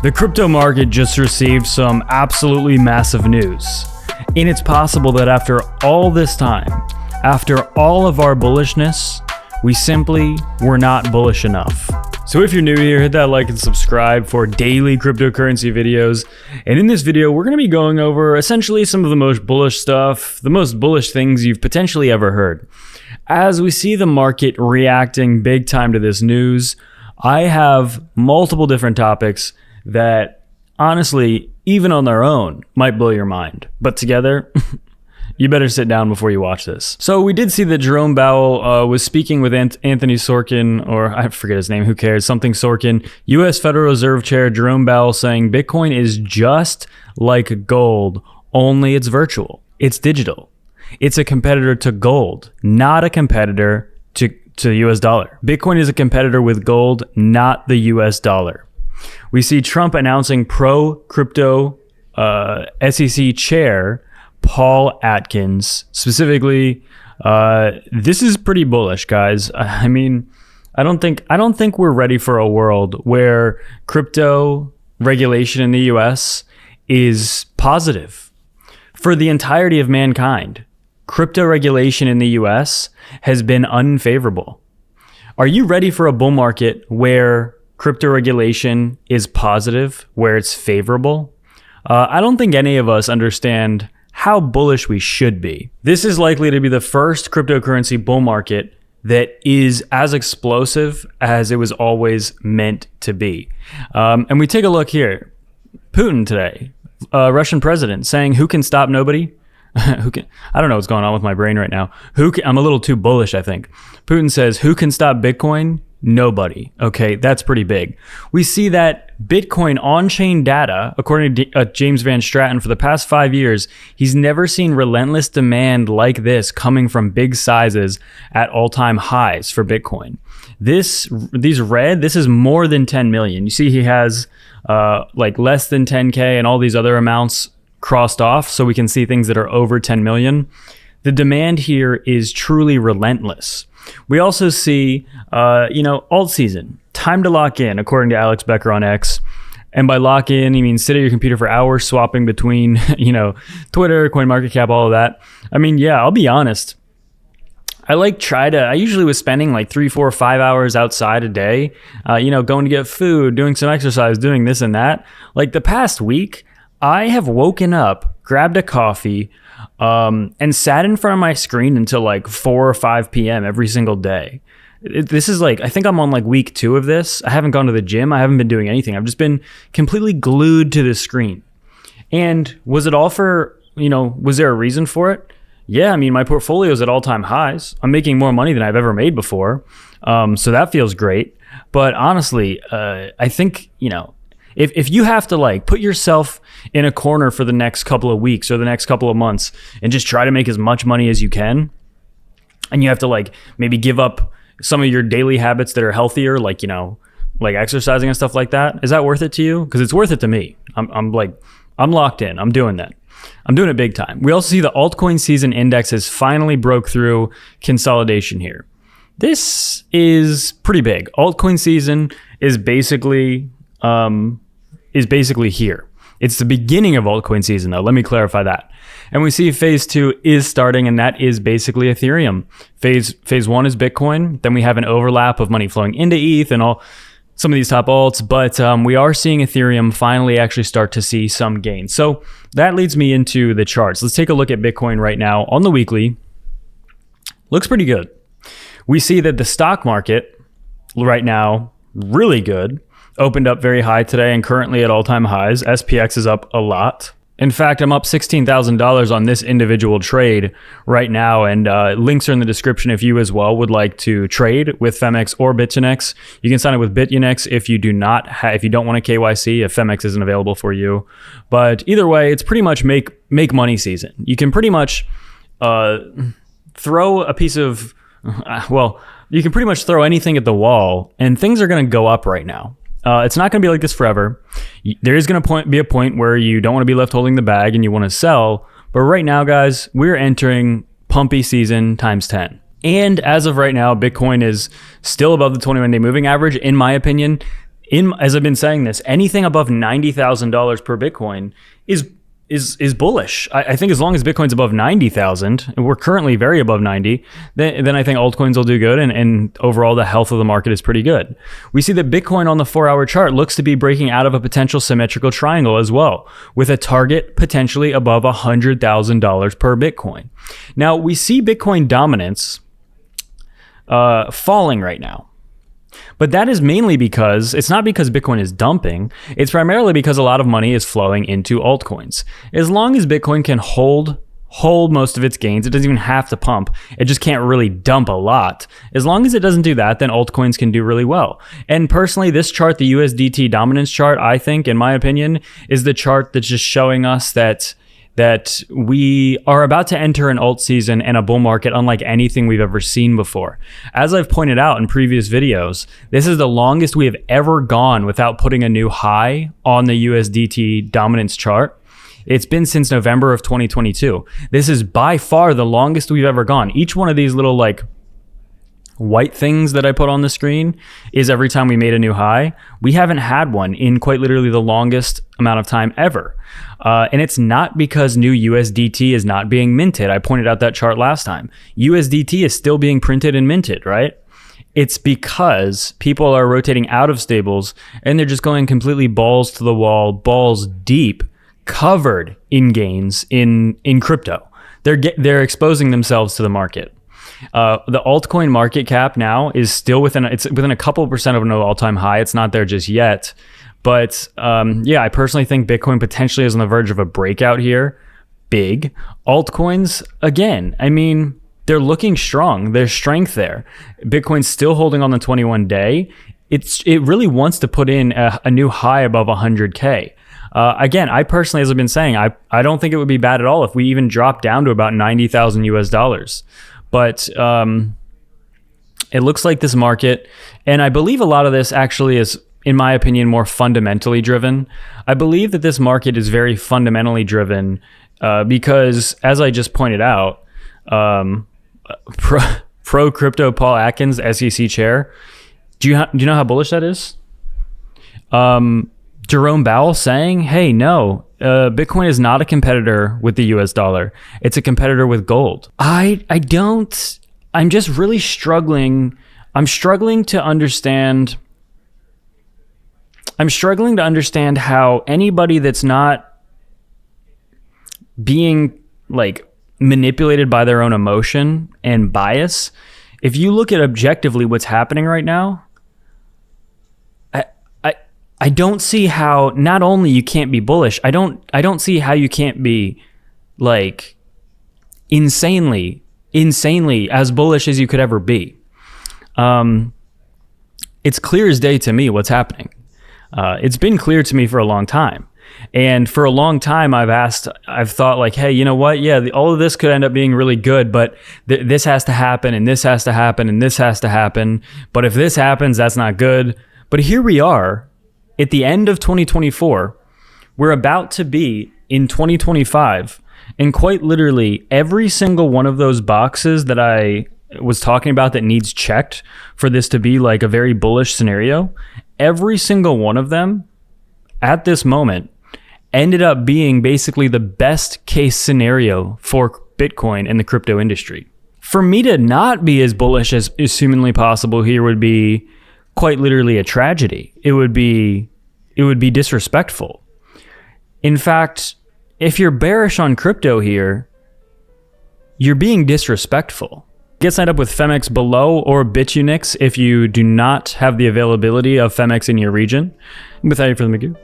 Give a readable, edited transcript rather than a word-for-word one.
The crypto market just received some absolutely massive news. And it's possible that after all this time, after all of our bullishness, we simply were not bullish enough. So if you're new here, hit that like and subscribe for daily cryptocurrency videos. And in this video, we're going to be going over essentially some of the most bullish stuff, the most bullish things you've potentially ever heard. As we see the market reacting big time to this news, I have multiple different topics that honestly, even on their own, might blow your mind. But together, you better sit down before you watch this. So we did see that Jerome Powell was speaking with Anthony Sorkin, or I forget his name, who cares, something Sorkin, U.S. Federal Reserve Chair Jerome Powell saying Bitcoin is just like gold, only it's virtual. It's digital. It's a competitor to gold, not a competitor to the U.S. dollar. Bitcoin is a competitor with gold, not the U.S. dollar. We see Trump announcing pro-crypto SEC chair Paul Atkins. Specifically, this is pretty bullish, guys. I mean, I don't think we're ready for a world where crypto regulation in the US is positive. For the entirety of mankind, crypto regulation in the US has been unfavorable. Are you ready for a bull market where crypto regulation is positive, where it's favorable? I don't think any of us understand how bullish we should be. This is likely to be the first cryptocurrency bull market that is as explosive as it was always meant to be. And we take a look here. Putin today, Russian president, saying, "Who can stop nobody?" I don't know what's going on with my brain right now. I'm a little too bullish, I think. Putin says, "Who can stop Bitcoin? Nobody." Okay, that's pretty big. We see that Bitcoin on-chain data, according to James Van Straten, for the past 5 years, he's never seen relentless demand like this coming from big sizes at all-time highs for Bitcoin. This is more than 10 million. You see he has like less than 10K and all these other amounts crossed off, so we can see things that are over 10 million. The demand here is truly relentless. We also see, alt season, time to lock in, according to Alex Becker on X. And by lock in, he means sit at your computer for hours swapping between, Twitter, CoinMarketCap, all of that. I mean, yeah, I'll be honest. I usually was spending like 3, 4, 5 hours outside a day, going to get food, doing some exercise, doing this and that. Like the past week, I have woken up, grabbed a coffee, and sat in front of my screen until like 4 or 5 p.m. every single day. This is like, I think I'm on like week 2 of this. I haven't gone to the gym. I haven't been doing anything. I've just been completely glued to the screen. And was it all for, was there a reason for it? Yeah, I mean, my portfolio is at all-time highs. I'm making more money than I've ever made before. So that feels great. But honestly, I think, if you have to like put yourself in a corner for the next couple of weeks or the next couple of months and just try to make as much money as you can, and you have to like maybe give up some of your daily habits that are healthier, like, like exercising and stuff like that, is that worth it to you? Because it's worth it to me. I'm locked in. I'm doing that. I'm doing it big time. We also see the altcoin season index has finally broke through consolidation here. This is pretty big. Altcoin season is basically here. It's the beginning of altcoin season, though. Let me clarify that. And we see phase 2 is starting, and that is basically Ethereum. Phase 1 is Bitcoin. Then we have an overlap of money flowing into ETH and some of these top alts, but we are seeing Ethereum finally actually start to see some gains. So that leads me into the charts. Let's take a look at Bitcoin right now on the weekly. Looks pretty good. We see that the stock market right now, really good. Opened up very high today and currently at all-time highs. SPX is up a lot. In fact, I'm up $16,000 on this individual trade right now, and links are in the description if you as well would like to trade with Femex or BITUNIX. You can sign up with BITUNIX if you don't want a KYC, if Femex isn't available for you. But either way, it's pretty much make money season. You can pretty much throw a piece of, you can pretty much throw anything at the wall, and things are going to go up right now. It's not going to be like this forever. There is going to be a point where you don't want to be left holding the bag and you want to sell. But right now, guys, we're entering pumpy season times 10. And as of right now, Bitcoin is still above the 21-day moving average. In my opinion, as I've been saying this, anything above $90,000 per Bitcoin is bullish. I think as long as Bitcoin's above 90,000, and we're currently very above 90, then I think altcoins will do good, and overall the health of the market is pretty good. We see that Bitcoin on the 4-hour chart looks to be breaking out of a potential symmetrical triangle as well, with a target potentially above $100,000 per Bitcoin. Now, we see Bitcoin dominance falling right now. But that is mainly because, it's not because Bitcoin is dumping, it's primarily because a lot of money is flowing into altcoins. As long as Bitcoin can hold most of its gains, it doesn't even have to pump, it just can't really dump a lot. As long as it doesn't do that, then altcoins can do really well. And personally, this chart, the USDT dominance chart, I think, in my opinion, is the chart that's just showing us that we are about to enter an alt season and a bull market unlike anything we've ever seen before. As I've pointed out in previous videos, this is the longest we have ever gone without putting a new high on the USDT dominance chart. It's been since November of 2022. This is by far the longest we've ever gone. Each one of these little like white things that I put on the screen is every time we made a new high. We haven't had one in quite literally the longest amount of time ever. And it's not because new USDT is not being minted. I pointed out that chart last time. USDT is still being printed and minted, right? It's because people are rotating out of stables and they're just going completely balls to the wall, balls deep, covered in gains in crypto. They're exposing themselves to the market. The altcoin market cap now is still within a couple percent of an all-time high. It's not there just yet. But yeah, I personally think Bitcoin potentially is on the verge of a breakout here. Big. Altcoins, again, I mean, they're looking strong. There's strength there. Bitcoin's still holding on the 21-day. It really wants to put in a new high above 100K. Again, I personally, as I've been saying, I don't think it would be bad at all if we even drop down to about 90,000 US dollars. But it looks like this market, and I believe a lot of this actually is, in my opinion, more fundamentally driven. I believe that this market is very fundamentally driven because, as I just pointed out, pro crypto Paul Atkins, SEC chair, do you know how bullish that is? Jerome Powell saying, hey, no, Bitcoin is not a competitor with the US dollar. It's a competitor with gold. I'm just really struggling. I'm struggling to understand how anybody that's not being like manipulated by their own emotion and bias, if you look at objectively what's happening right now, I don't see how not only you can't be bullish, I don't see how you can't be like insanely as bullish as you could ever be. It's clear as day to me what's happening. It's been clear to me for a long time. And for a long time, I've thought like, hey, you know what? Yeah, all of this could end up being really good, but this has to happen, and this has to happen, and this has to happen. But if this happens, that's not good. But here we are. At the end of 2024, we're about to be in 2025, and quite literally every single one of those boxes that I was talking about that needs checked for this to be like a very bullish scenario, every single one of them at this moment ended up being basically the best case scenario for Bitcoin and the crypto industry. For me to not be as bullish as is humanly possible here would be quite literally a tragedy. It would be disrespectful. In fact, if you're bearish on crypto here, you're being disrespectful. Get signed up with Femex below or BITUNIX if you do not have the availability of Femex in your region. Without any further ado,